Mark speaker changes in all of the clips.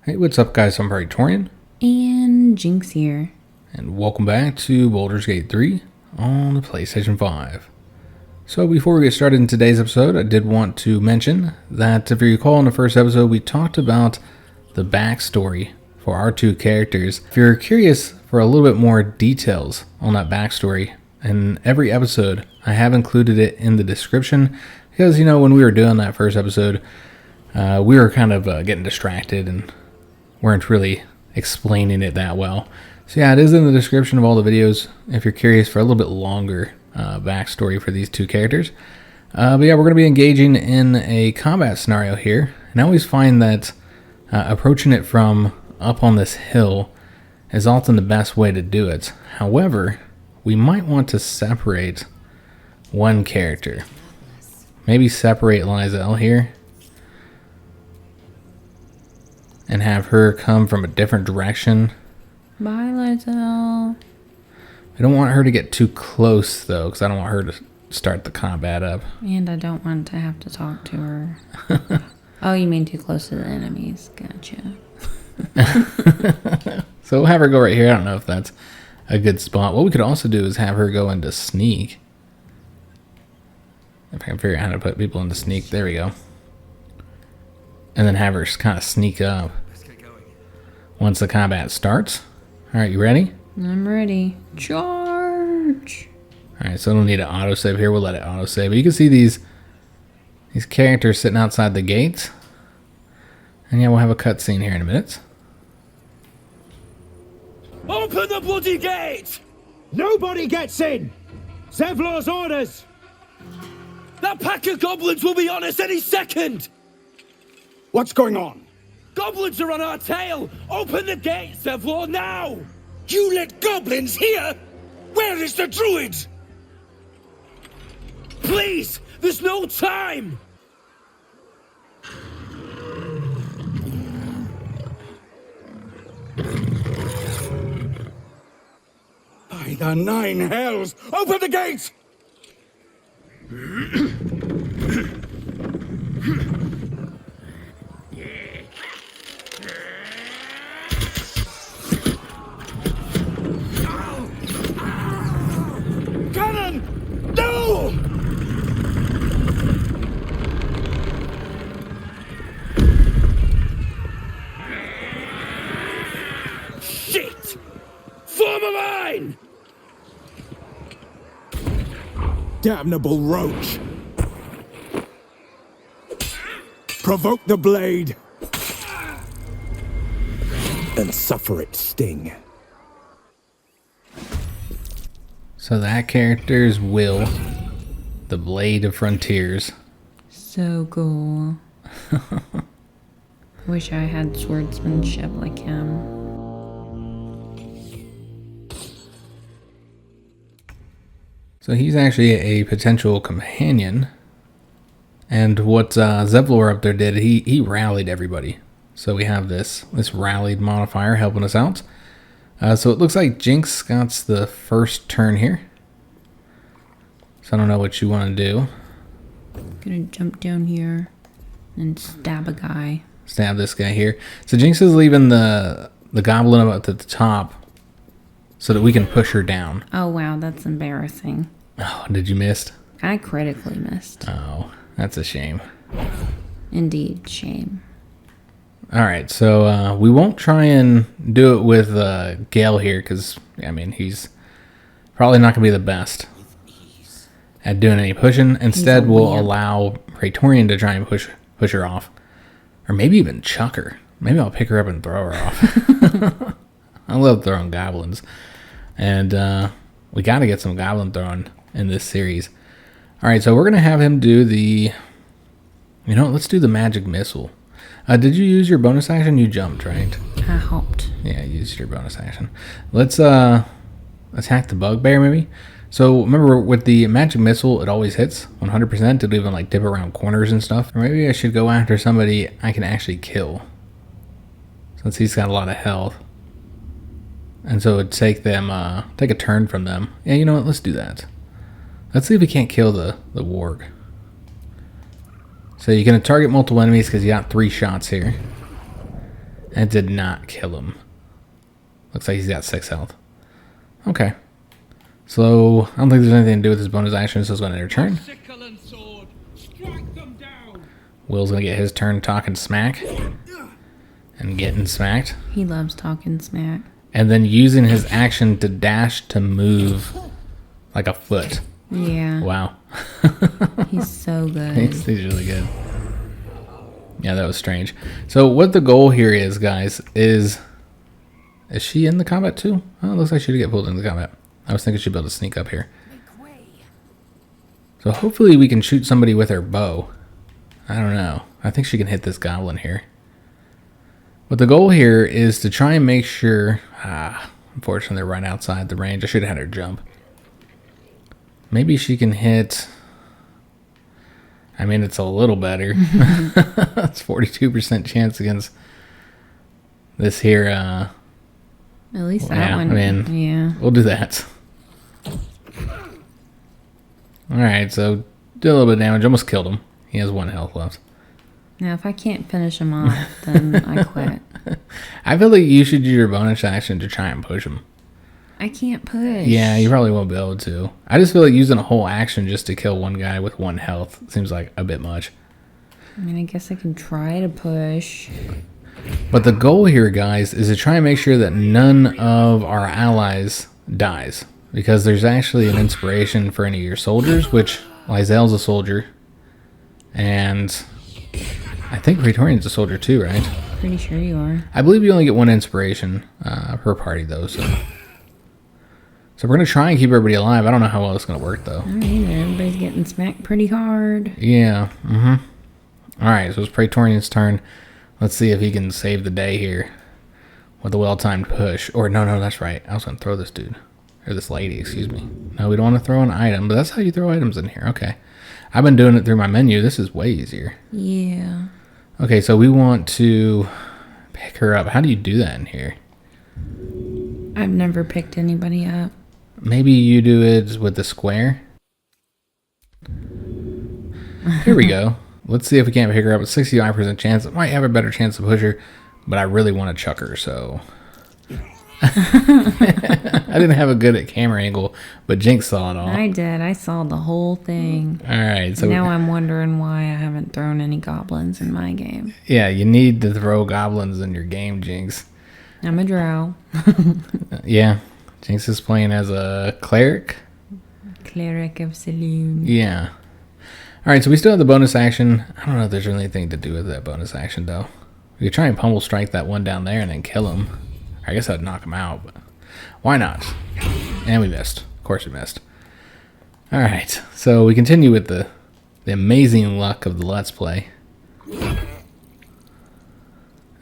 Speaker 1: Hey, what's up guys, I'm Praetorian.
Speaker 2: And Jynx here.
Speaker 1: And welcome back to Baldur's Gate 3 on the PlayStation 5. So before we get started in today's episode, I did want to mention that if you recall in the first episode, we talked about the backstory for our two characters. If you're curious for a little bit more details on that backstory, in every episode, I have included it in the description because, you know, when we were doing that first episode, we were kind of getting distracted and weren't really explaining it that well. So yeah, it is in the description of all the videos if you're curious for a little bit longer backstory for these two characters. But yeah, we're going to be engaging in a combat scenario here. And I always find that approaching it from up on this hill is often the best way to do it. However, we might want to separate one character. Maybe separate Lizelle here and have her come from a different direction.
Speaker 2: Bye, Lizelle.
Speaker 1: I don't want her to get too close, though, because I don't want her to start the combat up.
Speaker 2: And I don't want to have to talk to her. Oh, you mean too close to the enemies. Gotcha.
Speaker 1: So we'll have her go right here. I don't know if that's a good spot. What we could also do is have her go into sneak. If I can figure out how to put people into sneak. There we go. And then have her kind of sneak up once the combat starts. Alright, you ready?
Speaker 2: I'm ready. Charge!
Speaker 1: Alright, so I don't need an autosave here. We'll let it autosave. But you can see these characters sitting outside the gates. And yeah, we'll have a cutscene here in a minute.
Speaker 3: Open the bloody gate!
Speaker 4: Nobody gets in! Zevlor's orders!
Speaker 3: That pack of goblins will be on us any second!
Speaker 4: What's going on?
Speaker 3: Goblins are on our tail! Open the gate, Zevlor, now!
Speaker 4: You let goblins here? Where is the Druid?
Speaker 3: Please! There's no time!
Speaker 4: By the nine hells! Open the gate! Cannon! No!
Speaker 3: Shit! Form a line!
Speaker 4: Damnable roach! Provoke the blade! And suffer its sting.
Speaker 1: So that character's Will, the Blade of Frontiers.
Speaker 2: So cool. Wish I had swordsmanship like him.
Speaker 1: So he's actually a potential companion. And what Zevlor up there did, he rallied everybody. So we have this rallied modifier helping us out. So it looks like Jynx got the first turn here. So I don't know what you want to do.
Speaker 2: Gonna jump down here and stab a guy.
Speaker 1: Stab this guy here. So Jynx is leaving the goblin up at the top so that we can push her down.
Speaker 2: Oh wow, that's embarrassing.
Speaker 1: Oh, did you miss?
Speaker 2: I critically missed.
Speaker 1: Oh, that's a shame.
Speaker 2: Indeed, shame.
Speaker 1: Alright, so we won't try and do it with Gale here because, I mean, he's probably not going to be the best at doing any pushing. Instead, we'll allow Praetorian to try and push her off. Or maybe even chuck her. Maybe I'll pick her up and throw her off. I love throwing goblins. And we got to get some goblin throwing in this series. Alright, so we're going to have him do the... You know, let's do the magic missile. Did you use your bonus action? You jumped, right?
Speaker 2: I helped.
Speaker 1: Yeah, you used your bonus action. Let's attack the bugbear, maybe. So remember, with the magic missile, it always hits 100%. It'll even like dip around corners and stuff. Or maybe I should go after somebody I can actually kill, since he's got a lot of health. And so it'd take them, take a turn from them. Yeah, you know what? Let's do that. Let's see if we can't kill the warg. So you're going to target multiple enemies because you got 3 shots here. It did not kill him. Looks like he's got 6 health. Okay. So, I don't think there's anything to do with his bonus action, so it's going to end her turn.
Speaker 3: Sickle and sword. Strike them down.
Speaker 1: Will's going to get his turn talking smack. And getting smacked.
Speaker 2: He loves talking smack.
Speaker 1: And then using his action to dash to move like a foot.
Speaker 2: Yeah.
Speaker 1: Wow.
Speaker 2: He's so good.
Speaker 1: He's really good. Yeah, that was strange. So what the goal here is, guys, is she in the combat too? Oh, it looks like she did get pulled into the combat. I was thinking she'd be able to sneak up here. So hopefully we can shoot somebody with her bow. I don't know. I think she can hit this goblin here. But the goal here is to try and make sure... unfortunately, they're right outside the range. I should have had her jump. Maybe she can hit... I mean, it's a little better. It's 42% chance against this here.
Speaker 2: At least that
Speaker 1: yeah,
Speaker 2: one.
Speaker 1: I mean,
Speaker 2: yeah.
Speaker 1: We'll do that. Alright, so did a little bit of damage. Almost killed him. He has 1 health left.
Speaker 2: Now, if I can't finish him off, then I quit.
Speaker 1: I feel like you should use your bonus action to try and push him.
Speaker 2: I can't push.
Speaker 1: Yeah, you probably won't be able to. I just feel like using a whole action just to kill one guy with 1 health seems like a bit much.
Speaker 2: I mean, I guess I can try to push.
Speaker 1: But the goal here, guys, is to try and make sure that none of our allies dies. Because there's actually an inspiration for any of your soldiers, which Lysel's a soldier. And I think Praetorian's a soldier too, right?
Speaker 2: Pretty sure you are.
Speaker 1: I believe you only get 1 inspiration per party, though, so... So we're going to try and keep everybody alive. I don't know how well it's going to work, though.
Speaker 2: I mean, everybody's getting smacked pretty hard.
Speaker 1: Yeah, Alright, so it's Praetorian's turn. Let's see if he can save the day here with a well-timed push. Or, no, that's right. I was going to throw this dude. Or this lady, excuse me. No, we don't want to throw an item, but that's how you throw items in here. Okay. I've been doing it through my menu. This is way easier.
Speaker 2: Yeah.
Speaker 1: Okay, so we want to pick her up. How do you do that in here?
Speaker 2: I've never picked anybody up.
Speaker 1: Maybe you do it with the square. Here we go. Let's see if we can't pick her up. With 65% chance. It might have a better chance to push her, but I really want to chuck her, so... I didn't have a good at camera angle, but Jynx saw it all.
Speaker 2: I did. I saw the whole thing.
Speaker 1: Alright, so...
Speaker 2: Now I'm wondering why I haven't thrown any goblins in my game.
Speaker 1: Yeah, you need to throw goblins in your game, Jynx.
Speaker 2: I'm a drow.
Speaker 1: Yeah. Jynx is playing as a cleric.
Speaker 2: Cleric of Saloon.
Speaker 1: Yeah. Alright, so we still have the bonus action. I don't know if there's really anything to do with that bonus action, though. We could try and pummel strike that one down there and then kill him. I guess I'd knock him out, but why not? And we missed. Of course we missed. Alright, so we continue with the amazing luck of the Let's Play.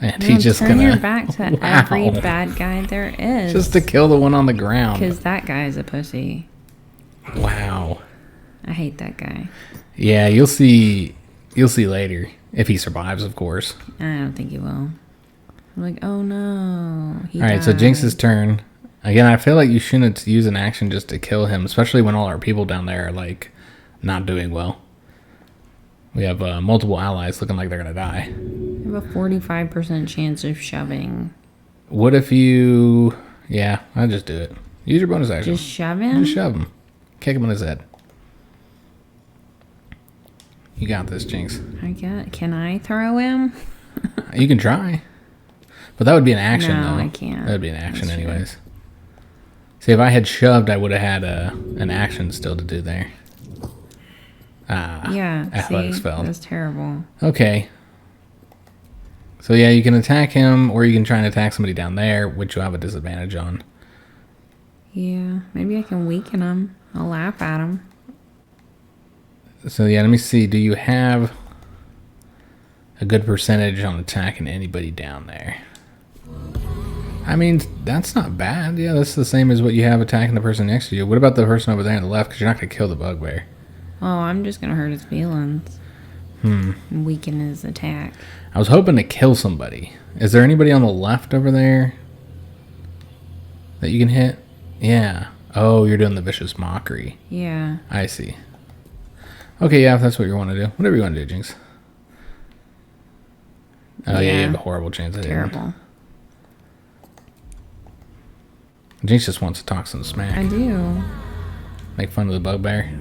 Speaker 1: And he's just
Speaker 2: turn
Speaker 1: gonna...
Speaker 2: your back to every bad guy there is.
Speaker 1: Just to kill the one on the ground.
Speaker 2: Because that guy is a pussy.
Speaker 1: Wow.
Speaker 2: I hate that guy.
Speaker 1: Yeah, you'll see later. If he survives, of course.
Speaker 2: I don't think he will. I'm like, oh no.
Speaker 1: Alright, so Jynx's turn. Again, I feel like you shouldn't use an action just to kill him, especially when all our people down there are, like, not doing well. We have multiple allies looking like they're going to die.
Speaker 2: You have a 45% chance of shoving.
Speaker 1: What if you... Yeah, I'll just do it. Use your bonus action.
Speaker 2: Just shove him?
Speaker 1: Just shove him. Kick him on his head. You got this, Jynx.
Speaker 2: Can I throw him?
Speaker 1: You can try. But that would be an action,
Speaker 2: No,
Speaker 1: though.
Speaker 2: I can't.
Speaker 1: That would be an action
Speaker 2: That's
Speaker 1: anyways.
Speaker 2: true.
Speaker 1: See, if I had shoved, I would have had an action still to do there.
Speaker 2: Yeah,
Speaker 1: athletics
Speaker 2: see?
Speaker 1: failed.
Speaker 2: That's terrible.
Speaker 1: Okay. So yeah, you can attack him, or you can try and attack somebody down there, which you'll have a disadvantage on.
Speaker 2: Yeah, maybe I can weaken him. I'll laugh at him.
Speaker 1: So yeah, let me see. Do you have a good percentage on attacking anybody down there? I mean, that's not bad. Yeah, that's the same as what you have attacking the person next to you. What about the person over there on the left? Because you're not going to kill the bugbear.
Speaker 2: Oh, I'm just going to hurt his feelings. And weaken his attack.
Speaker 1: I was hoping to kill somebody. Is there anybody on the left over there that you can hit? Yeah. Oh, you're doing the vicious mockery.
Speaker 2: Yeah.
Speaker 1: I see. Okay, yeah, if that's what you want to do. Whatever you want to do, Jynx. Oh, yeah, you have a horrible chance of hitting.
Speaker 2: Terrible.
Speaker 1: Jynx just wants to talk some smack.
Speaker 2: I do.
Speaker 1: Make fun of the bugbear.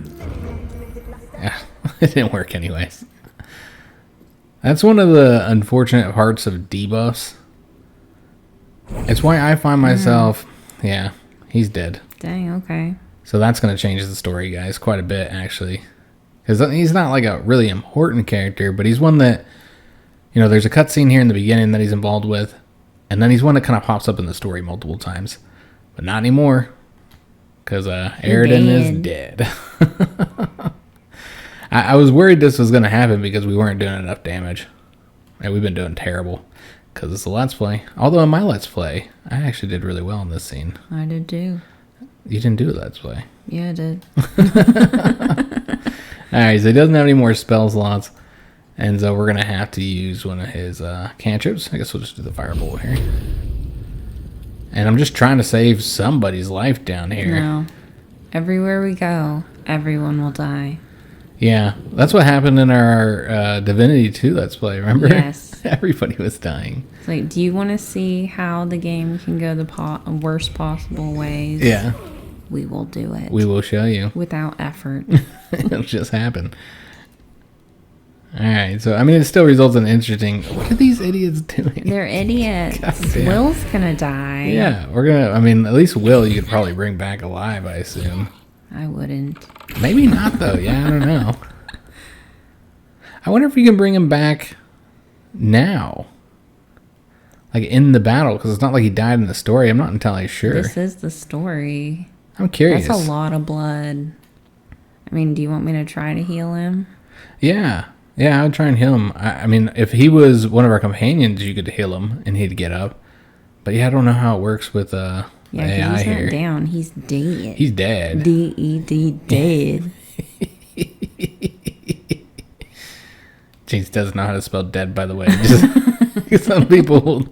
Speaker 1: Yeah, it didn't work anyways. That's one of the unfortunate parts of debuffs. It's why I find myself... Yeah, he's dead.
Speaker 2: Dang, okay.
Speaker 1: So that's going to change the story, guys, quite a bit, actually. Because he's not like a really important character, but he's one that... You know, there's a cutscene here in the beginning that he's involved with. And then he's one that kind of pops up in the story multiple times. But not anymore. Because Aridin is dead. I was worried this was going to happen because we weren't doing enough damage. And we've been doing terrible. Because it's a Let's Play. Although in my Let's Play, I actually did really well in this scene.
Speaker 2: I did too.
Speaker 1: You didn't do a Let's Play.
Speaker 2: Yeah, I did.
Speaker 1: Alright, so he doesn't have any more spell slots. And so we're going to have to use one of his cantrips. I guess we'll just do the Firebolt here. And I'm just trying to save somebody's life down here.
Speaker 2: No. Everywhere we go, everyone will die.
Speaker 1: Yeah, that's what happened in our Divinity 2 Let's Play, remember?
Speaker 2: Yes.
Speaker 1: Everybody was dying.
Speaker 2: It's like, do you want to see how the game can go the worst possible ways?
Speaker 1: Yeah.
Speaker 2: We will do it.
Speaker 1: We will show you.
Speaker 2: Without effort.
Speaker 1: It'll just happen. Alright, so, I mean, it still results in interesting... What are these idiots doing?
Speaker 2: They're idiots. Will's gonna die.
Speaker 1: Yeah, we're gonna... I mean, at least Will you could probably bring back alive, I assume.
Speaker 2: I wouldn't.
Speaker 1: Maybe not, though. Yeah, I don't know. I wonder if we can bring him back now. Like, in the battle, because it's not like he died in the story. I'm not entirely sure.
Speaker 2: This is the story.
Speaker 1: I'm curious.
Speaker 2: That's a lot of blood. I mean, do you want me to try to heal him?
Speaker 1: Yeah. Yeah, I would try and heal him. I mean, if he was one of our companions, you could heal him and he'd get up. But yeah, I don't know how it works with AI
Speaker 2: he's
Speaker 1: here.
Speaker 2: not down. He's dead.
Speaker 1: He's dead.
Speaker 2: D-E-D, dead.
Speaker 1: Jynx doesn't know how to spell dead, by the way. Just, some people,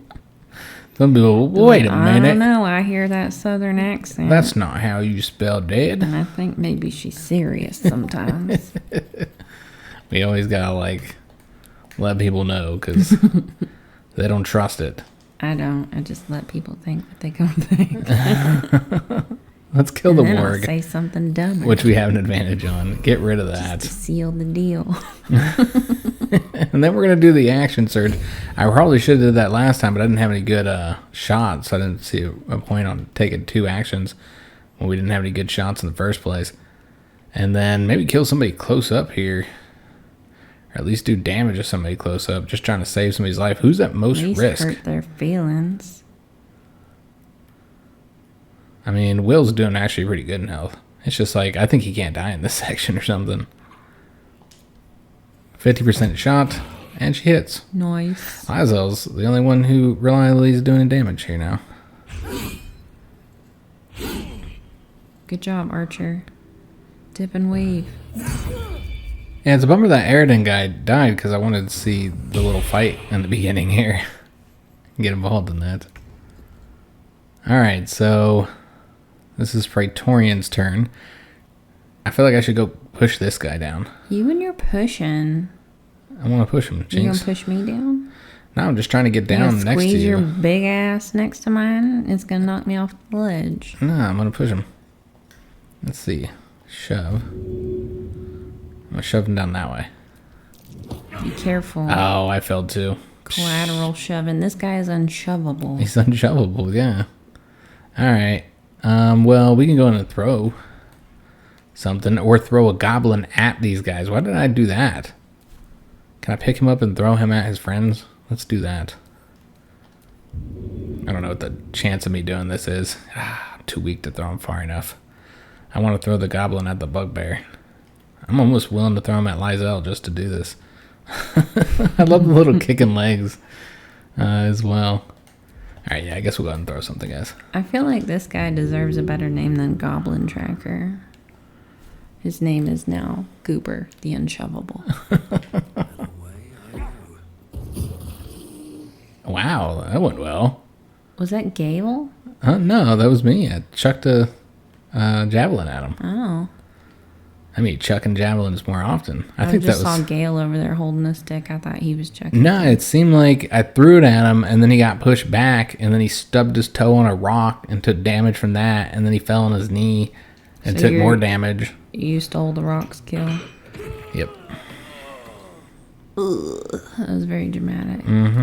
Speaker 1: wait a minute.
Speaker 2: I don't know. I hear that southern accent.
Speaker 1: That's not how you spell dead.
Speaker 2: And I think maybe she's serious sometimes.
Speaker 1: We always gotta, like, let people know, because they don't trust it.
Speaker 2: I don't. I just let people think what they gonna think.
Speaker 1: Let's kill the
Speaker 2: then I'll
Speaker 1: warg.
Speaker 2: say something dumber.
Speaker 1: Which we have an advantage on. Get rid of that.
Speaker 2: Just to seal the deal.
Speaker 1: And then we're going to do the action surge. I probably should have did that last time, but I didn't have any good shots, so I didn't see a point on taking 2 actions when we didn't have any good shots in the first place. And then maybe kill somebody close up here. Or at least do damage to somebody close up. Just trying to save somebody's life. Who's at most risk?
Speaker 2: Hurt their feelings.
Speaker 1: I mean, Will's doing actually pretty good in health. It's just like, I think he can't die in this section or something. 50% shot, and she hits.
Speaker 2: Nice.
Speaker 1: Lizel's the only one who reliably is doing damage here now.
Speaker 2: Good job, Archer. Dip and weave.
Speaker 1: Yeah, it's a bummer that Aridin guy died because I wanted to see the little fight in the beginning here. Get involved in that. Alright, so this is Praetorian's turn. I feel like I should go push this guy down.
Speaker 2: You and your pushing.
Speaker 1: I want to push him, Jynx.
Speaker 2: You gonna push me down?
Speaker 1: No, I'm just trying to get down next to
Speaker 2: Squeeze your
Speaker 1: you.
Speaker 2: big ass next to mine. It's gonna knock me off the ledge.
Speaker 1: No, I'm going to push him. Let's see. Shove. I'm going to shove him down that way.
Speaker 2: Be careful.
Speaker 1: Oh, I fell too.
Speaker 2: Collateral shoving. This guy is unshovable.
Speaker 1: He's unshovable, yeah. Alright. Well, we can go in and throw something. Or throw a goblin at these guys. Why did I do that? Can I pick him up and throw him at his friends? Let's do that. I don't know what the chance of me doing this is. I'm too weak to throw him far enough. I want to throw the goblin at the bugbear. I'm almost willing to throw him at Lizel just to do this. I love the little kicking legs as well. Alright, yeah, I guess we'll go ahead and throw something, guys.
Speaker 2: I feel like this guy deserves a better name than Goblin Tracker. His name is now Goober, the Unshovable.
Speaker 1: Wow, that went well.
Speaker 2: Was that Gale?
Speaker 1: No, that was me. I chucked a javelin at him.
Speaker 2: Oh.
Speaker 1: I mean, chucking javelins more often. I think
Speaker 2: just
Speaker 1: that was...
Speaker 2: saw Gale over there holding a stick. I thought he was chucking.
Speaker 1: No, it seemed like I threw it at him, and then he got pushed back, and then he stubbed his toe on a rock and took damage from that, and then he fell on his knee and took more damage.
Speaker 2: You stole the rock's kill.
Speaker 1: Yep.
Speaker 2: Ugh, that was very dramatic.
Speaker 1: Mm-hmm.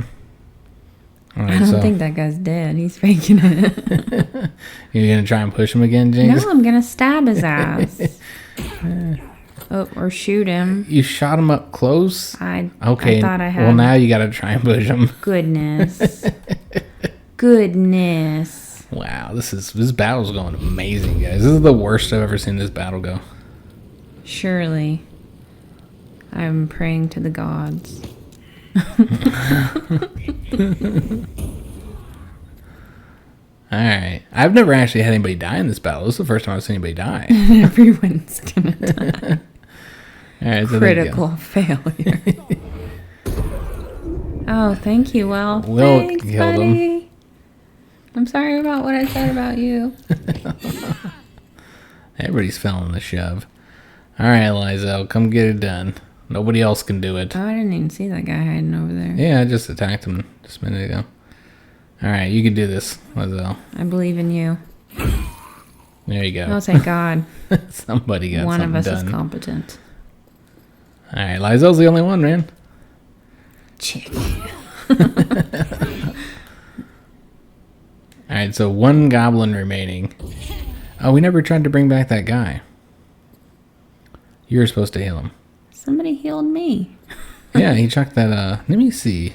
Speaker 1: Right,
Speaker 2: I don't think that guy's dead. He's faking it.
Speaker 1: You're going to try and push him again, Jynx?
Speaker 2: No, I'm going to stab his ass. Or shoot him.
Speaker 1: You shot him up close?
Speaker 2: I
Speaker 1: thought
Speaker 2: I had.
Speaker 1: Well, now you got to try and push him.
Speaker 2: Goodness. Goodness.
Speaker 1: Wow, this battle's going amazing, guys. This is the worst I've ever seen this battle go.
Speaker 2: Surely. I'm praying to the gods.
Speaker 1: Alright. I've never actually had anybody die in this battle. This is the first time I've seen anybody die.
Speaker 2: Everyone's gonna die.
Speaker 1: Alright, so
Speaker 2: critical failure. Oh, thank you, Will.
Speaker 1: Will
Speaker 2: Thanks,
Speaker 1: killed
Speaker 2: buddy.
Speaker 1: him.
Speaker 2: I'm sorry about what I said about you.
Speaker 1: Everybody's feeling the shove. Alright, Lizel, come get it done. Nobody else can do it.
Speaker 2: Oh, I didn't even see that guy hiding over there.
Speaker 1: Yeah, I just attacked him just a minute ago. Alright, you can do this, Lizel.
Speaker 2: I believe in you.
Speaker 1: There you go.
Speaker 2: Oh, thank God.
Speaker 1: Somebody got
Speaker 2: One
Speaker 1: something
Speaker 2: of us
Speaker 1: done.
Speaker 2: is competent.
Speaker 1: Alright, Lizel's the only one, man.
Speaker 2: Chick.
Speaker 1: Alright, so one goblin remaining. Oh, we never tried to bring back that guy. You were supposed to heal him.
Speaker 2: Somebody healed me.
Speaker 1: Yeah, he chucked that, let me see.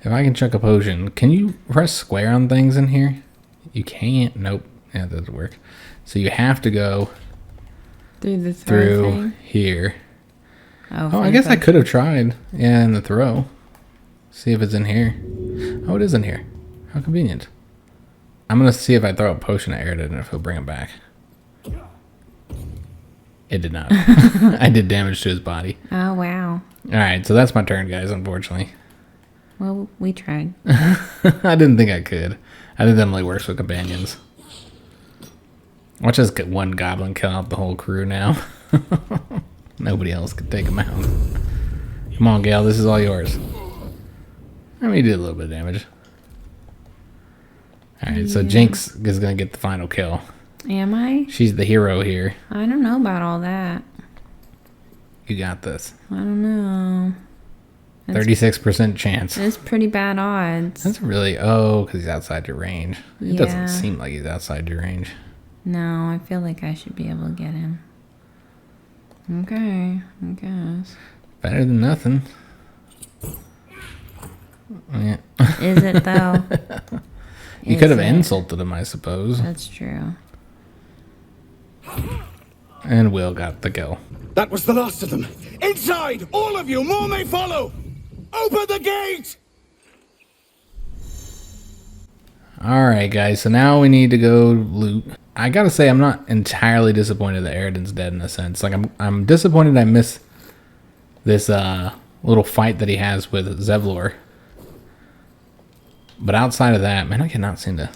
Speaker 1: If I can chuck a potion. Can you press square on things in here? You can't. Nope. Yeah, that doesn't work. So you have to go
Speaker 2: Through the throw thing?
Speaker 1: Here.
Speaker 2: Oh,
Speaker 1: I guess I could have tried. Yeah, in the throw. See if it's in here. Oh, it is in here. How convenient. I'm going to see if I throw a potion at Aridin and if he'll bring him back. It did not. I did damage to his body.
Speaker 2: Oh, wow.
Speaker 1: Alright, so that's my turn, guys, unfortunately.
Speaker 2: Well, we tried.
Speaker 1: I didn't think I could. I think that only works with companions. Watch us get one goblin kill out the whole crew now. Nobody else could take him out. Come on, Gale, this is all yours. I mean, he did a little bit of damage. Alright, so Jynx is going to get the final kill.
Speaker 2: Am I?
Speaker 1: She's the hero here.
Speaker 2: I don't know about all that.
Speaker 1: You got this.
Speaker 2: I don't know.
Speaker 1: 36% chance.
Speaker 2: It's pretty bad odds.
Speaker 1: That's really... Oh, because he's outside your range. It doesn't seem like he's outside your range.
Speaker 2: No, I feel like I should be able to get him. Okay, I guess.
Speaker 1: Better than nothing. Yeah.
Speaker 2: Is it, though?
Speaker 1: You could have insulted him, I suppose.
Speaker 2: That's true.
Speaker 1: And Will got the kill.
Speaker 4: That was the last of them. Inside! All of you! More may follow! Open the gate!
Speaker 1: Alright, guys. So now we need to go loot. I gotta say, I'm not entirely disappointed that Aridin's dead in a sense. Like, I'm disappointed I missed this little fight that he has with Zevlor. But outside of that, man, I cannot seem to...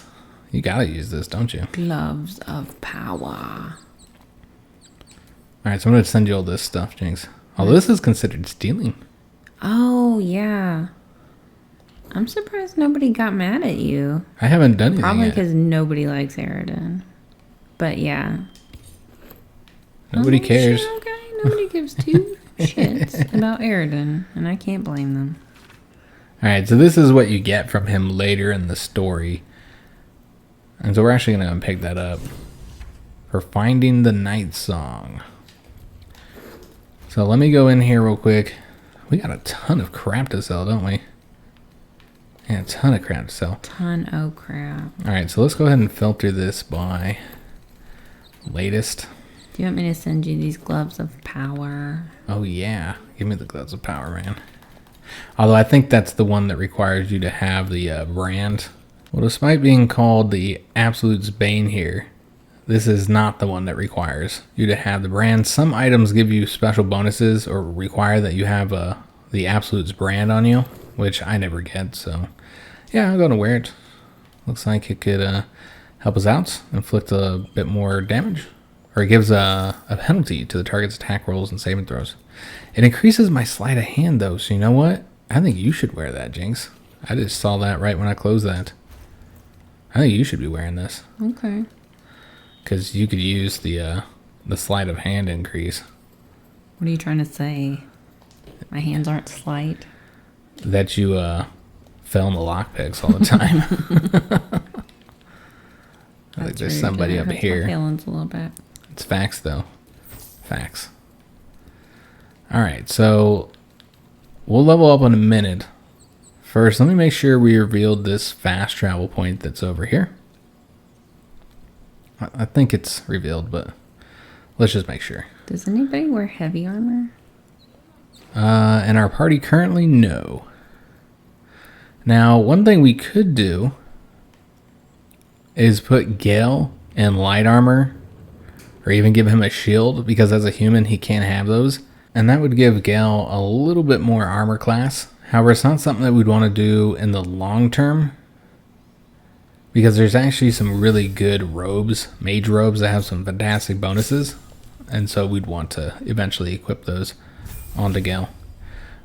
Speaker 1: You gotta use this, don't you?
Speaker 2: Gloves of power.
Speaker 1: Alright, so I'm gonna send you all this stuff, Jynx. Although this is considered stealing.
Speaker 2: Oh, yeah. I'm surprised nobody got mad at you.
Speaker 1: I haven't done anything
Speaker 2: Probably
Speaker 1: yet.
Speaker 2: because nobody likes Aridin. But yeah.
Speaker 1: Nobody cares.
Speaker 2: Okay, nobody gives two shits about Aridin, and I can't blame them.
Speaker 1: Alright, so this is what you get from him later in the story. And so we're actually going to unpick that up. For finding the night song. So let me go in here real quick. We got a ton of crap to sell, don't we? Yeah, a ton of crap to sell.
Speaker 2: Ton of crap.
Speaker 1: Alright, so let's go ahead and filter this by latest.
Speaker 2: Do you want me to send you these gloves of power?
Speaker 1: Oh yeah, give me the gloves of power, man. Although I think that's the one that requires you to have the brand. Well, despite being called the Absolute's Bane here, this is not the one that requires you to have the brand. Some items give you special bonuses or require that you have the Absolute's brand on you, which I never get, so yeah, I'm going to wear it. Looks like it could help us out, inflict a bit more damage, or it gives a penalty to the target's attack rolls and saving throws. It increases my sleight of hand though, so you know what? I think you should wear that, Jynx. I just saw that right when I closed that. I think you should be wearing this.
Speaker 2: Okay.
Speaker 1: Because you could use the sleight of hand increase.
Speaker 2: What are you trying to say? My hands aren't slight.
Speaker 1: That you fell in the lockpicks all the time. I think there's somebody up here.
Speaker 2: My feelings a little bit.
Speaker 1: It's facts, though. Facts. All right, so we'll level up in a minute. First, let me make sure we revealed this fast travel point that's over here. I think it's revealed, but let's just make sure.
Speaker 2: Does anybody wear heavy armor?
Speaker 1: In our party currently, no. Now, one thing we could do is put Gale in light armor, or even give him a shield, because as a human, he can't have those. And that would give Gale a little bit more armor class. However, it's not something that we'd want to do in the long term, because there's actually some really good robes, mage robes, that have some fantastic bonuses. And so we'd want to eventually equip those onto Gale.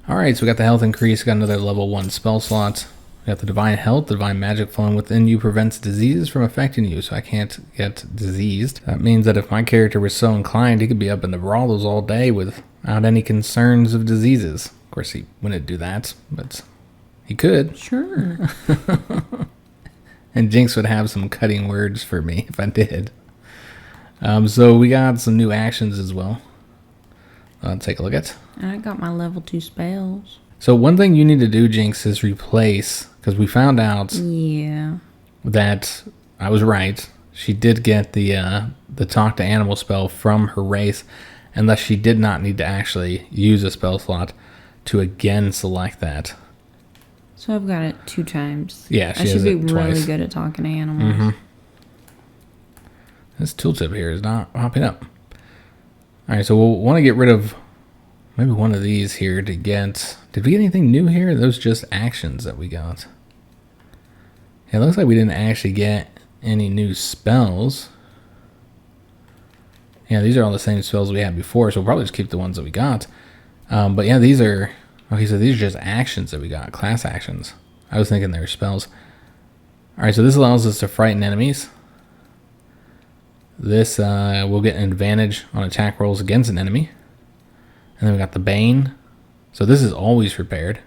Speaker 1: Alright, so we got the health increase, got another level 1 spell slot. We got the divine health, the divine magic flowing within you prevents diseases from affecting you, so I can't get diseased. That means that if my character was so inclined, he could be up in the brothels all day without any concerns of diseases. Of course, he wouldn't do that, but he could.
Speaker 2: Sure.
Speaker 1: And Jynx would have some cutting words for me if I did. So we got some new actions as well. Let's take a look at.
Speaker 2: I got my level 2 spells.
Speaker 1: So one thing you need to do, Jynx, is replace, because we found out that I was right. She did get the talk to animal spell from her race, and thus she did not need to actually use a spell slot to again select that.
Speaker 2: So I've got it 2 times.
Speaker 1: Yeah, she
Speaker 2: I should
Speaker 1: has
Speaker 2: be
Speaker 1: it twice.
Speaker 2: really good at talking to animals.
Speaker 1: Mm-hmm. This tooltip here is not popping up. All right, so we'll want to get rid of maybe one of these here to get... Did we get anything new here? Those just actions that we got. Yeah, it looks like we didn't actually get any new spells. Yeah, these are all the same spells we had before, so we'll probably just keep the ones that we got. But yeah, these are... Okay, so these are just actions that we got, class actions. I was thinking they were spells. All right, so this allows us to frighten enemies. This will get an advantage on attack rolls against an enemy. And then we got the Bane. So this is always prepared.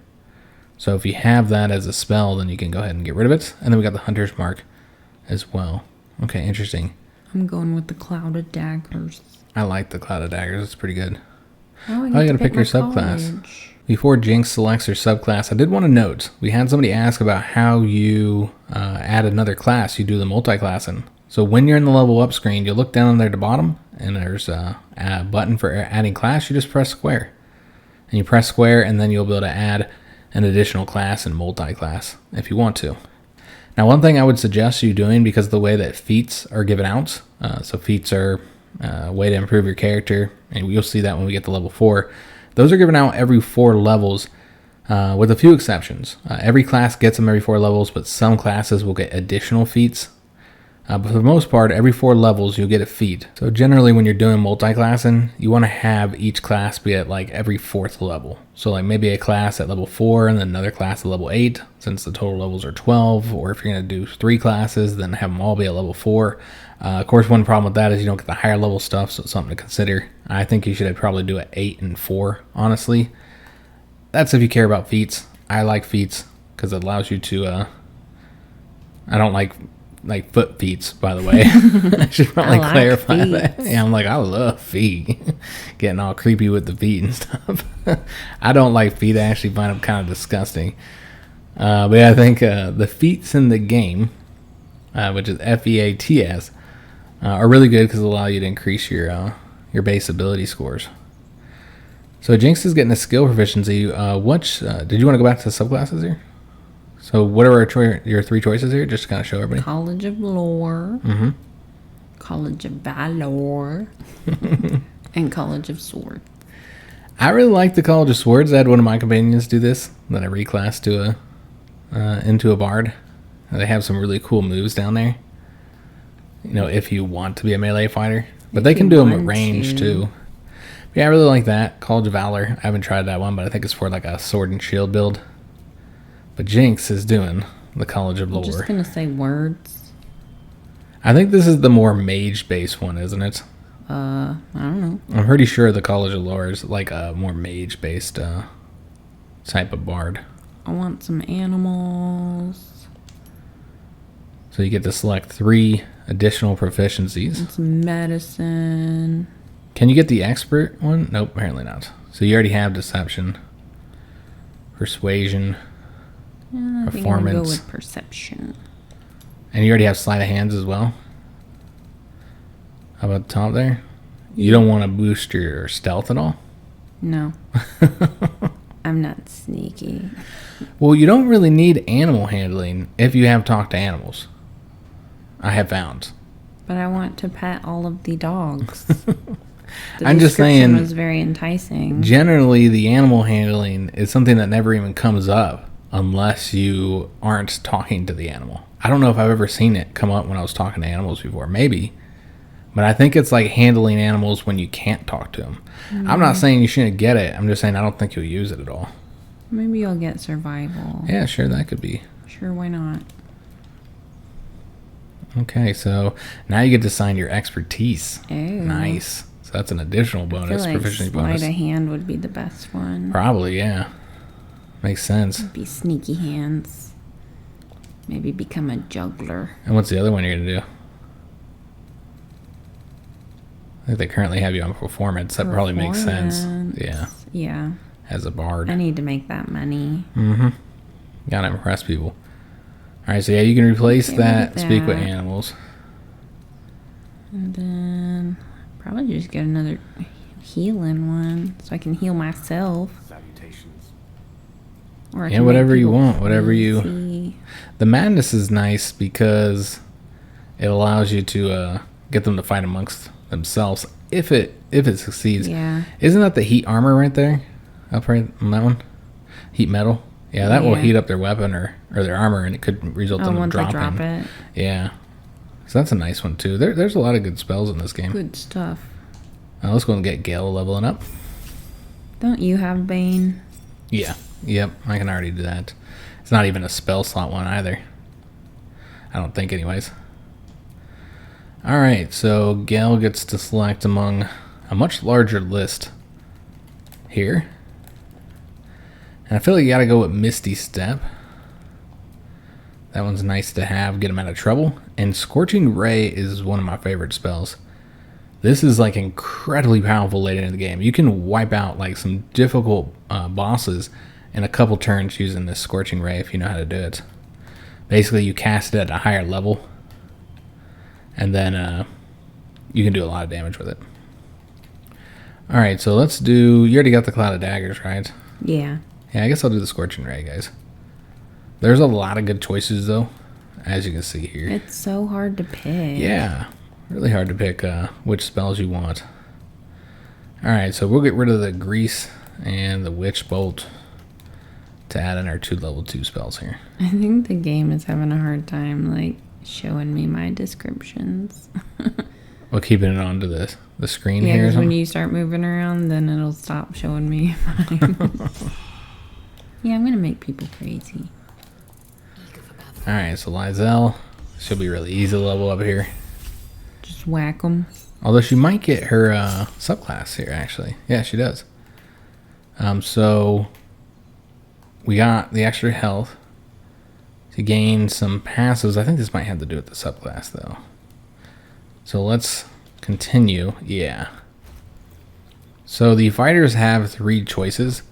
Speaker 1: So if you have that as a spell, then you can go ahead and get rid of it. And then we got the Hunter's Mark as well. Okay, interesting.
Speaker 2: I'm going with the Cloud of Daggers.
Speaker 1: I like the Cloud of Daggers. It's pretty good.
Speaker 2: Oh,
Speaker 1: you gotta pick your subclass. Before Jynx selects her subclass, I did want to note, we had somebody ask about how you add another class. You do the multi-classing. So when you're in the level up screen, you look down there at the bottom, and there's a button for adding class. You just press square. And you press square, and then you'll be able to add an additional class and multi-class if you want to. Now, one thing I would suggest you doing, because of the way that feats are given out, so feats are a way to improve your character, and you'll see that when we get to level 4. Those are given out every 4 levels, with a few exceptions. Every class gets them every 4 levels, but some classes will get additional feats. But for the most part, every 4 levels, you'll get a feat. So generally, when you're doing multi-classing, you want to have each class be at like every 4th level. So like maybe a class at level 4 and then another class at level 8, since the total levels are 12. Or if you're going to do 3 classes, then have them all be at level 4. Of course, one problem with that is you don't get the higher level stuff, so it's something to consider. I think you should probably do it 8 and 4, honestly. That's if you care about feats. I like feats because it allows you to... I don't like foot feats, by the way. I should probably clarify that. Yeah, I'm like, I love feet. Getting all creepy with the feet and stuff. I don't like feet. I actually find them kind of disgusting. But yeah, I think the feats in the game, which is FEATS, are really good because they allow you to increase your base ability scores. So Jynx is getting a skill proficiency. Did you want to go back to the subclasses here? So what are your 3 choices here? Just to kind of show everybody.
Speaker 2: College of Lore.
Speaker 1: Mm-hmm.
Speaker 2: College of Valor. And College of Sword.
Speaker 1: I really like the College of Swords. I had one of my companions do this. Then I reclassed to into a bard. They have some really cool moves down there. You know, if you want to be a melee fighter. But
Speaker 2: If
Speaker 1: they can
Speaker 2: you
Speaker 1: do them at
Speaker 2: want
Speaker 1: range
Speaker 2: to.
Speaker 1: too. Yeah, I really like that. College of Valor. I haven't tried that one, but I think it's for like a sword and shield build. But Jynx is doing the College of
Speaker 2: I'm just
Speaker 1: Lore.
Speaker 2: gonna say words.
Speaker 1: I think this is the more mage-based one, isn't it?
Speaker 2: I don't know.
Speaker 1: I'm pretty sure the College of Lore is like a more mage-based type of bard.
Speaker 2: I want some animals.
Speaker 1: So you get to select 3 additional proficiencies.
Speaker 2: And some medicine.
Speaker 1: Can you get the expert one? Nope, apparently not. So you already have deception, persuasion,
Speaker 2: I think I'm gonna go
Speaker 1: performance,
Speaker 2: with perception.
Speaker 1: and you already have sleight of hands as well. How about the top there? You don't want to boost your stealth at all?
Speaker 2: No. I'm not sneaky.
Speaker 1: Well, you don't really need animal handling if you have talked to animals. I have found.
Speaker 2: But I want to pet all of the dogs. The
Speaker 1: I'm just
Speaker 2: description
Speaker 1: saying,
Speaker 2: was very enticing.
Speaker 1: generally the animal handling is something that never even comes up unless you aren't talking to the animal. I don't know if I've ever seen it come up when I was talking to animals before. Maybe. But I think it's like handling animals when you can't talk to them. I'm not saying you shouldn't get it. I'm just saying I don't think you'll use it at all.
Speaker 2: Maybe I'll get survival.
Speaker 1: Yeah, sure, that could be.
Speaker 2: Sure, why not?
Speaker 1: Okay, so now you get to assign your expertise.
Speaker 2: Oh.
Speaker 1: Nice. So that's an additional
Speaker 2: I
Speaker 1: bonus,
Speaker 2: feel like
Speaker 1: proficiency
Speaker 2: sleight
Speaker 1: bonus.
Speaker 2: of hand would be the best one.
Speaker 1: Probably, yeah. Makes sense.
Speaker 2: Be sneaky hands. Maybe become a juggler.
Speaker 1: And what's the other one you're going to do? I think they currently have you on performance. That probably makes sense.
Speaker 2: Performance.
Speaker 1: Yeah,
Speaker 2: Yeah.
Speaker 1: as a bard.
Speaker 2: I need to make that money.
Speaker 1: Mm-hmm. Gotta impress people. All right, so yeah, you can replace
Speaker 2: Okay,
Speaker 1: that.
Speaker 2: with
Speaker 1: Speak with
Speaker 2: that.
Speaker 1: animals.
Speaker 2: And then probably just get another healing one so I can heal myself.
Speaker 3: Salutations.
Speaker 2: Or I
Speaker 1: Yeah,
Speaker 2: can make
Speaker 1: whatever you
Speaker 2: people
Speaker 1: want, whatever you-
Speaker 2: crazy.
Speaker 1: The madness is nice because it allows you to get them to fight amongst themselves if it succeeds.
Speaker 2: Yeah.
Speaker 1: Isn't that the heat armor right there? Up right on that one? Heat metal? Yeah, that will
Speaker 2: Yeah.
Speaker 1: heat up their weapon or their armor, and it could result in them
Speaker 2: Once I
Speaker 1: dropping.
Speaker 2: drop it.
Speaker 1: Yeah. So that's a nice one, too. There's a lot of good spells in this game.
Speaker 2: Good stuff.
Speaker 1: Let's go and get Gale leveling up.
Speaker 2: Don't you have Bane?
Speaker 1: Yeah. Yep, I can already do that. It's not even a spell slot one either. I don't think, anyways. Alright, so Gale gets to select among a much larger list here. And I feel like you gotta go with Misty Step. That one's nice to have, get him out of trouble. And Scorching Ray is one of my favorite spells. This is like incredibly powerful later in the game. You can wipe out like some difficult bosses in a couple turns using this Scorching Ray if you know how to do it. Basically, you cast it at a higher level, and then you can do a lot of damage with it. Alright, so let's do... You already got the Cloud of Daggers, right?
Speaker 2: Yeah.
Speaker 1: Yeah, I guess I'll do the Scorching Ray, guys. There's a lot of good choices, though, as you can see here.
Speaker 2: It's so hard to pick.
Speaker 1: Yeah, really hard to pick which spells you want. Alright, so we'll get rid of the Grease and the Witch Bolt to add in our 2 level 2 spells here.
Speaker 2: I think the game is having a hard time, like, showing me my descriptions.
Speaker 1: We'll keep it onto the screen
Speaker 2: Yeah,
Speaker 1: here. or
Speaker 2: because when
Speaker 1: something.
Speaker 2: you start moving around, then it'll stop showing me mine. Yeah, I'm gonna make people crazy.
Speaker 1: Alright, so Lizelle. She'll be really easy to level up here.
Speaker 2: Just whack them.
Speaker 1: Although she might get her subclass here, actually. Yeah, she does. So we got the extra health to gain some passives. I think this might have to do with the subclass, though. So let's continue. Yeah. So the fighters have 3 choices.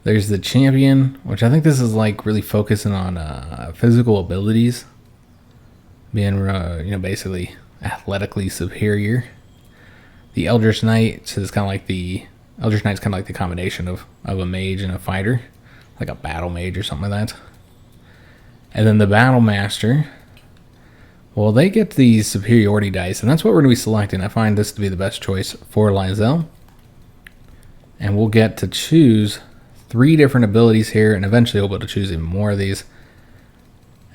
Speaker 1: There's the champion, which I think this is like really focusing on physical abilities, being basically athletically superior. The Eldritch Knight is kind of like the combination of a mage and a fighter, like a battle mage or something like that. And then the Battle Master, well, they get these superiority dice, and that's what we're going to be selecting. I find this to be the best choice for Lizelle. And we'll get to choose 3 different abilities here, and eventually we'll be able to choose even more of these.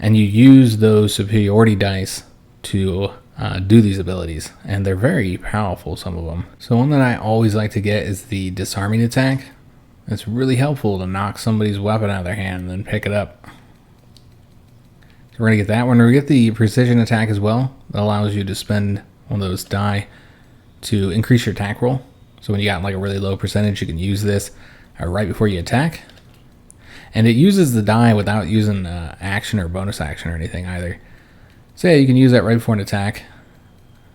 Speaker 1: And you use those superiority dice to do these abilities, and they're very powerful, some of them. So one that I always like to get is the disarming attack. It's really helpful to knock somebody's weapon out of their hand and then pick it up. So we're going to get that one. We're going to get the precision attack as well. That allows you to spend one of those die to increase your attack roll. So when you got like a really low percentage, you can use this right before you attack. And it uses the die without using action or bonus action or anything either. So yeah, you can use that right before an attack,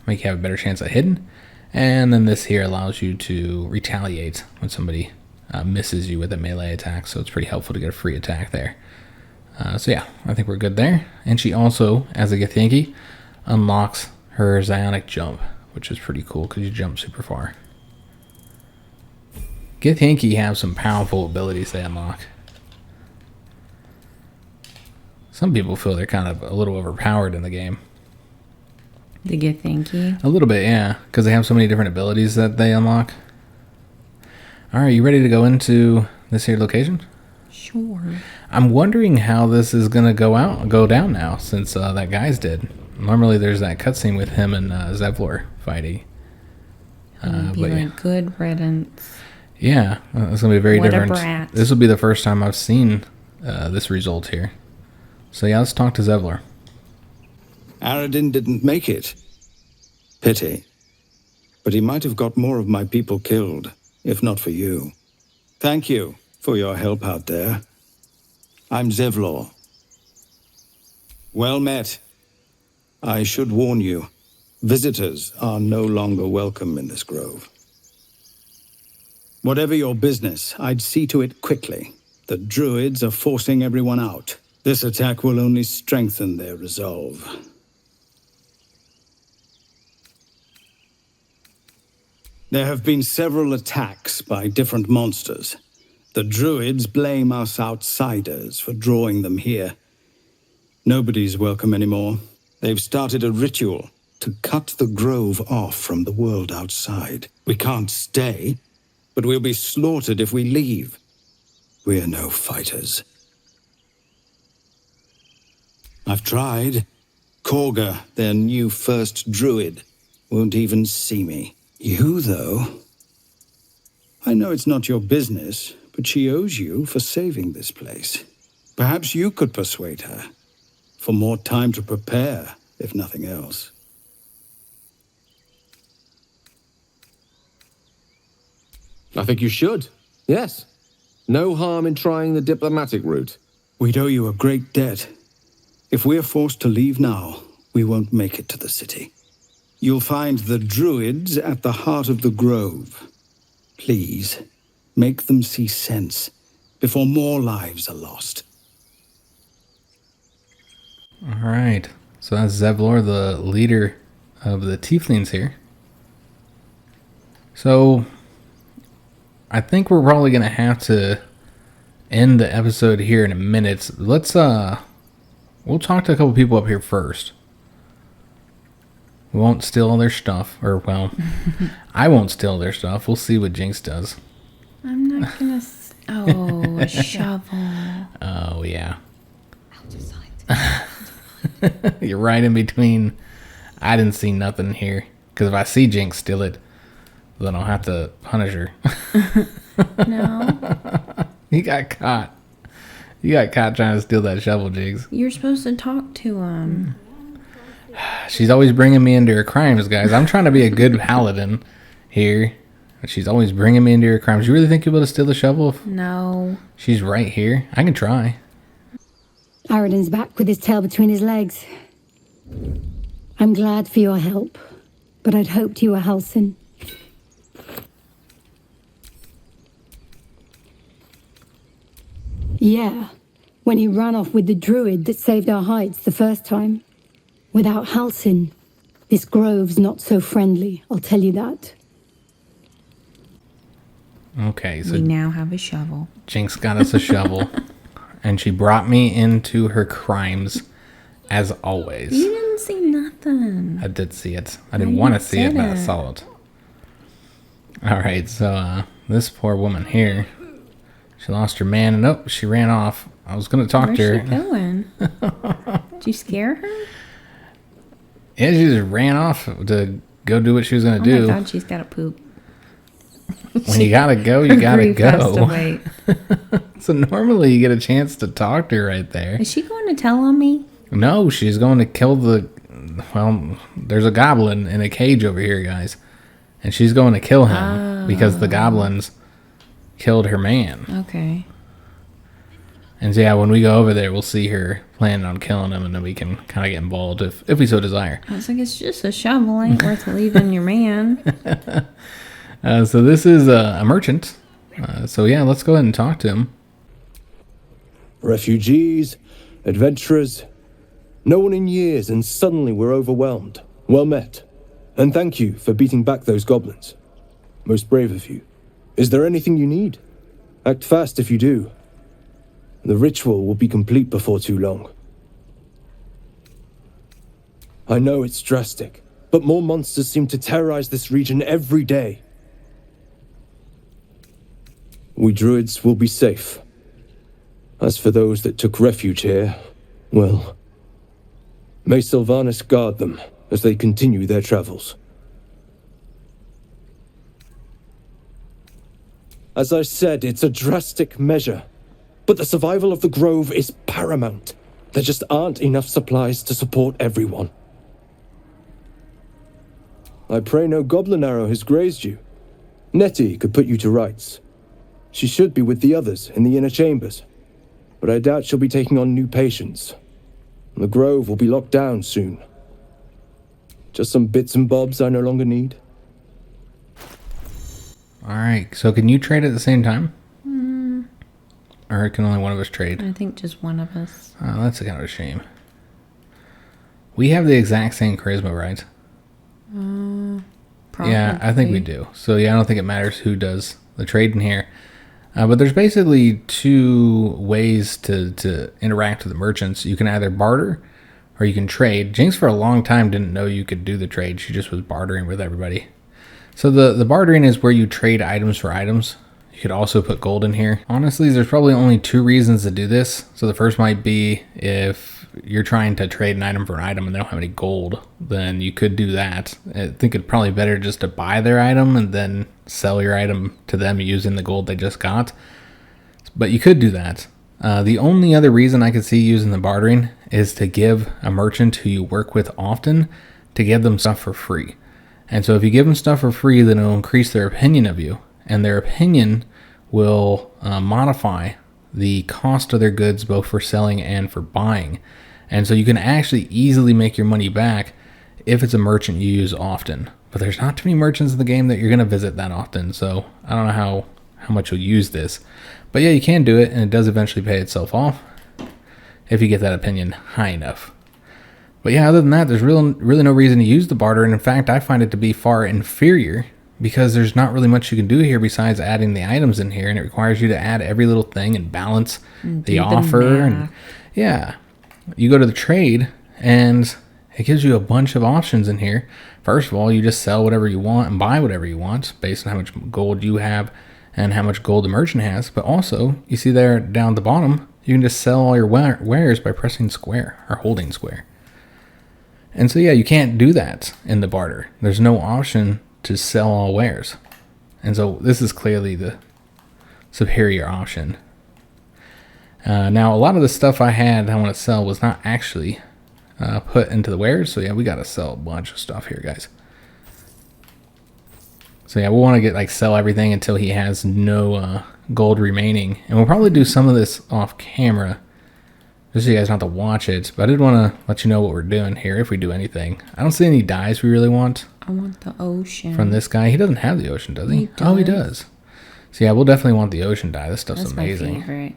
Speaker 1: make you have a better chance at hitting. And then this here allows you to retaliate when somebody misses you with a melee attack. So it's pretty helpful to get a free attack there. So yeah, I think we're good there. And she also, as a Githyanki, unlocks her Zionic Jump, which is pretty cool because you jump super far. Githyanki have some powerful abilities they unlock. Some people feel they're kind of a little overpowered in the game.
Speaker 2: The Githyanki?
Speaker 1: A little bit, yeah, because they have so many different abilities that they unlock. Alright, you ready to go into this here location?
Speaker 2: Sure.
Speaker 1: I'm wondering how this is going to go down now, since that guy's dead. Normally there's that cutscene with him and Zevlor fighting.
Speaker 2: Be like,
Speaker 1: yeah.
Speaker 2: Good riddance.
Speaker 1: Yeah, it's going to be very
Speaker 2: What a
Speaker 1: different.
Speaker 2: brat.
Speaker 1: This will be the first time I've seen this result here. So yeah, let's talk to Zevlor.
Speaker 4: Aradin didn't make it. Pity. But he might have got more of my people killed, if not for you. Thank you for your help out there. I'm Zevlor. Well met. I should warn you, visitors are no longer welcome in this grove. Whatever your business, I'd see to it quickly. The Druids are forcing everyone out. This attack will only strengthen their resolve. There have been several attacks by different monsters. The Druids blame us outsiders for drawing them here. Nobody's welcome anymore. They've started a ritual to cut the grove off from the world outside. We can't stay, but we'll be slaughtered if we leave. We're no fighters. I've tried. Korga, their new first druid, won't even see me. You, though. I know it's not your business, but she owes you for saving this place. Perhaps you could persuade her. For more time to prepare, if nothing else.
Speaker 5: I think you should. Yes. No harm in trying the diplomatic route.
Speaker 4: We'd owe you a great debt. If we're forced to leave now, we won't make it to the city. You'll find the Druids at the heart of the grove. Please, make them see sense before more lives are lost.
Speaker 1: All right, so that's Zevlor, the leader of the Tieflings here. So I think we're probably gonna have to end the episode here in a minute. Let's we'll talk to a couple people up here first. We won't steal all their stuff, or well, I won't steal their stuff. We'll see what Jynx does.
Speaker 2: I'm not gonna. Oh, a shovel.
Speaker 1: Oh yeah. You're right in between. I didn't see nothing here, because if I see Jynx steal it, then I'll have to punish her.
Speaker 2: No.
Speaker 1: You got caught. You got caught trying to steal that shovel, Jynx.
Speaker 2: You're supposed to talk to him.
Speaker 1: She's always bringing me into her crimes, guys. I'm trying to be a good paladin here. But she's always bringing me into her crimes. You really think you'll be able to steal the shovel if
Speaker 2: No.
Speaker 1: she's right here? I can try.
Speaker 6: Aradin's back with his tail between his legs. I'm glad for your help, but I'd hoped you were Halsin. Yeah, when he ran off with the druid that saved our hides the first time. Without Halsin, this grove's not so friendly, I'll tell you that.
Speaker 1: Okay, so
Speaker 2: We now have a shovel.
Speaker 1: Jynx got us a shovel, and she brought me into her crimes, as always.
Speaker 2: You didn't see nothing.
Speaker 1: I did see it. I didn't want to see it, but I saw it. Alright, so this poor woman here, she lost her man, and oh, she ran off. I was going to talk
Speaker 2: Where's
Speaker 1: to
Speaker 2: she
Speaker 1: her.
Speaker 2: going? Did you scare her?
Speaker 1: Yeah, she just ran off to go do what she was going to
Speaker 2: Oh
Speaker 1: do.
Speaker 2: my god, she's got to poop.
Speaker 1: When you gotta go, you gotta
Speaker 2: Grief has to
Speaker 1: go.
Speaker 2: wait.
Speaker 1: So normally you get a chance to talk to her right there.
Speaker 2: Is she going to tell on me?
Speaker 1: No, she's going to kill the... Well, there's a goblin in a cage over here, guys. And she's going to kill him because the goblins killed her man.
Speaker 2: Okay.
Speaker 1: And so, yeah, when we go over there, we'll see her planning on killing him, and then we can kind of get involved if we so desire.
Speaker 2: I was like, it's just a shovel. Ain't worth leaving your man.
Speaker 1: So this is a merchant. So, yeah, let's go ahead and talk to him.
Speaker 7: Refugees, adventurers, no one in years, and suddenly we're overwhelmed. Well met. And thank you for beating back those goblins. Most brave of you. Is there anything you need? Act fast if you do. The ritual will be complete before too long. I know it's drastic, but more monsters seem to terrorize this region every day. We druids will be safe. As for those that took refuge here, well, may Sylvanas guard them as they continue their travels. As I said, it's a drastic measure, but the survival of the grove is paramount. There just aren't enough supplies to support everyone. I pray no goblin arrow has grazed you. Nettie could put you to rights. She should be with the others in the inner chambers, but I doubt she'll be taking on new patients. The grove will be locked down soon. Just some bits and bobs I no longer need.
Speaker 1: Alright, so can you trade at the same time? Or can only one of us trade?
Speaker 2: I think just one of us.
Speaker 1: Oh, that's kind of a shame. We have the exact same charisma, right?
Speaker 2: Probably.
Speaker 1: Yeah, I think we do. So, yeah, I don't think it matters who does the trade in here. But there's basically two ways to interact with the merchants. You can either barter or you can trade. Jynx for a long time didn't know you could do the trade. She just was bartering with everybody. So the bartering is where you trade items for items. You could also put gold in here. Honestly, there's probably only two reasons to do this. So the first might be if you're trying to trade an item for an item and they don't have any gold, then you could do that. I think it'd probably better just to buy their item and then sell your item to them using the gold they just got. But you could do that. The only other reason I could see using the bartering is to give a merchant who you work with often to give them stuff for free. And so if you give them stuff for free, then it'll increase their opinion of you. And their opinion will modify the cost of their goods both for selling and for buying. And so you can actually easily make your money back if it's a merchant you use often. But there's not too many merchants in the game that you're going to visit that often. So I don't know how much you'll use this. But yeah, you can do it, and it does eventually pay itself off if you get that opinion high enough. But yeah, other than that, there's really no reason to use the barter. And in fact, I find it to be far inferior because there's not really much you can do here besides adding the items in here. And it requires you to add every little thing and balance the offer. And yeah, you go to the trade and it gives you a bunch of options in here. First of all, you just sell whatever you want and buy whatever you want based on how much gold you have and how much gold the merchant has. But also, you see there down at the bottom, you can just sell all your wares by pressing square or holding square. And so, yeah, you can't do that in the barter. There's no option to sell all wares. And so this is clearly the superior option. Now, a lot of the stuff I want to sell was not actually put into the wares. So, yeah, we got to sell a bunch of stuff here, guys. So, yeah, we'll want to sell everything until he has no gold remaining. And we'll probably do some of this off camera, just so you guys don't have to watch it. But I did want to let you know what we're doing here, if we do anything. I don't see any dyes we really want.
Speaker 2: I want the ocean.
Speaker 1: From this guy. He doesn't have the ocean, does he?
Speaker 2: He does.
Speaker 1: Oh, he does. So, yeah, we'll definitely want the ocean dye. This stuff's
Speaker 2: That's
Speaker 1: amazing.
Speaker 2: my favorite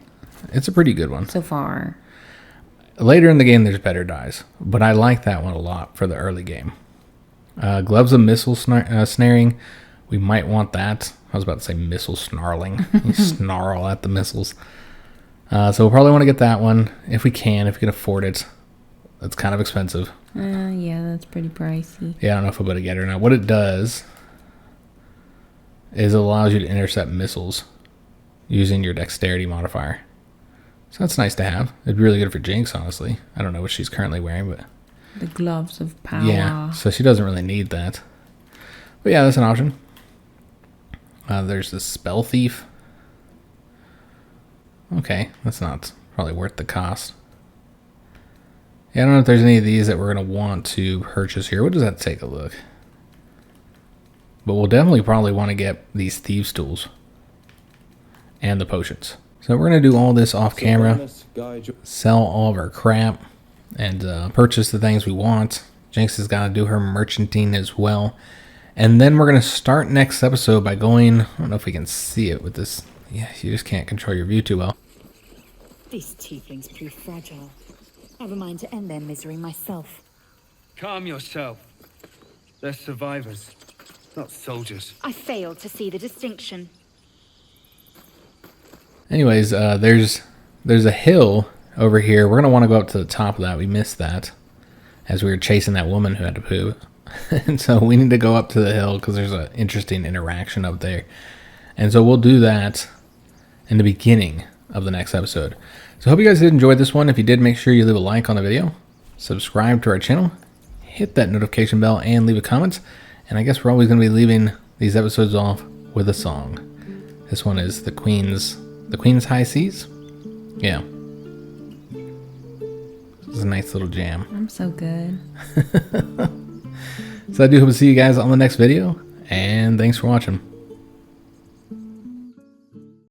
Speaker 1: It's a pretty good one.
Speaker 2: so far.
Speaker 1: Later in the game, there's better dyes. But I like that one a lot for the early game. Gloves of missile snaring. We might want that. I was about to say missile snarling. You snarl at the missiles. So we'll probably want to get that one if we can afford it. That's kind of expensive.
Speaker 2: Yeah, that's pretty pricey.
Speaker 1: Yeah, I don't know if I'm going to get it or not. What it does is it allows you to intercept missiles using your dexterity modifier. So that's nice to have. It'd be really good for Jynx, honestly. I don't know what she's currently wearing, but
Speaker 2: The gloves of power.
Speaker 1: Yeah, so she doesn't really need that. But yeah, that's an option. There's the spell thief. Okay, that's not probably worth the cost. Yeah, I don't know if there's any of these that we're going to want to purchase here. What does that take a look? But we'll definitely probably want to get these thieves' tools. And the potions. So we're going to do all this off camera. Sell all of our crap. And purchase the things we want. Jynx has got to do her merchanting as well. And then we're going to start next episode by going... I don't know if we can see it with this. Yeah, you just can't control your view too well.
Speaker 8: These tieflings prove fragile. I've a mind to end their misery myself.
Speaker 3: Calm yourself. They're survivors, not soldiers.
Speaker 8: I fail to see the distinction.
Speaker 1: Anyways, there's a hill over here. We're going to want to go up to the top of that. We missed that as we were chasing that woman who had to poo. And so we need to go up to the hill because there's an interesting interaction up there. And so we'll do that in the beginning of the next episode. So I hope you guys did enjoy this one. If you did, make sure you leave a like on the video, subscribe to our channel, hit that notification bell, and leave a comment. And I guess we're always going to be leaving these episodes off with a song. This one is the Queen's High Seas. Yeah. This is a nice little jam.
Speaker 2: I'm so good.
Speaker 1: So I do hope to see you guys on the next video, and thanks for watching.